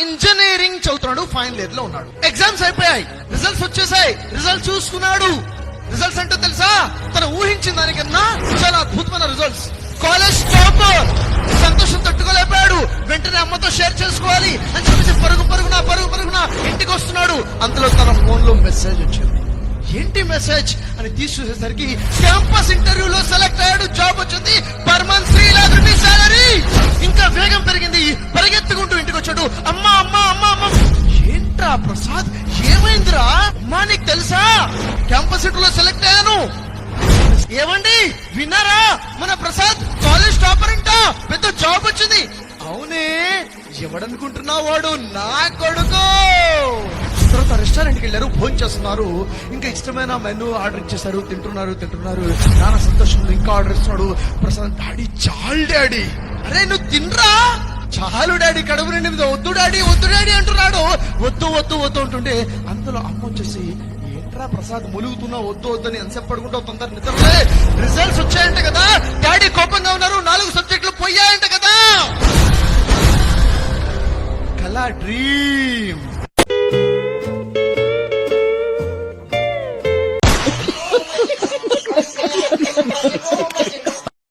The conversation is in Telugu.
ఇంజనీరింగ్ చదువుతున్నాడు, ఫైనల్ ఇయర్ లో ఉన్నాడు. ఎగ్జామ్స్ అయిపోయాయి, రిజల్ట్స్ వచ్చేసాయి. రిజల్ట్ చూసుకున్నాడు. రిజల్ట్స్ అంటే తెలుసా, తను ఊహించిన దానికన్నా చాలా అద్భుతమైన రిజల్ట్స్. College topper. సంతోషం తట్టుకోలేకపోయాడు. వెంటనే అమ్మతో షేర్ చేసుకోవాలి అని చెప్పేసి పరుగున ఇంటికి వస్తున్నాడు. అంతలో తన ఫోన్ లో మెసేజ్ వచ్చింది. ఏంటి మెసేజ్ అని తీసి చూసేసరికి క్యాంపస్ ఇంటర్వ్యూలో సెలెక్ట్ అయ్యాడు, జాబ్ వచ్చింది, per month 3 lakh rupees salary. ఇంకా వేగం పెరిగింది. పరిగెత్తుకుంటూ ఇంటికి వచ్చాడు. అమ్మా అమ్మా అమ్మా అమ్మా. ఏంట్రా ప్రసాద్, ఏమైందిరా? అమ్మా నీకు తెలుసా, క్యాంపస్ ఇంటర్వ్యూలో సెలెక్ట్ అయ్యాను. ఏమండి విన్నారా, మన ప్రసాద్ కాలేజ్ టాపర్ అంట, పెద్ద జాబ్ వచ్చింది. అవునే, ఎవడనుకుంటున్నా వాడు నా కొడుకు. తర్వాత రెస్టారెంట్ కి వెళ్ళారు, భోజనం చేస్తున్నారు. ఇంకా ఇష్టమైన మెనూ ఆర్డర్ ఇచ్చేసారు. తింటున్నారు. నాన్న సంతోషంలో ఇంకా ఆర్డర్ ఇస్తున్నాడు. ప్రసాద్, డాడీ చాలు డాడీ. అరే నువ్వు తినరా. చాలు డాడీ, కడుపు నిండి. వద్దు డాడీ అంటున్నాడు. వద్దు అంటుంటే అందులో అమ్మ వచ్చేసి, ఏంట్రా ప్రసాద్ ములుగుతున్నా, వద్దు అని ఎంతసేపు పడుకుంటావు, తొందర నిద్రలే. రిజల్ట్స్ వచ్చాయంట కదా, డాడీ కోపంగా ఉన్నారు, 4 సబ్జెక్టులు పోయాయంట కదా. కళా డ్రీమ్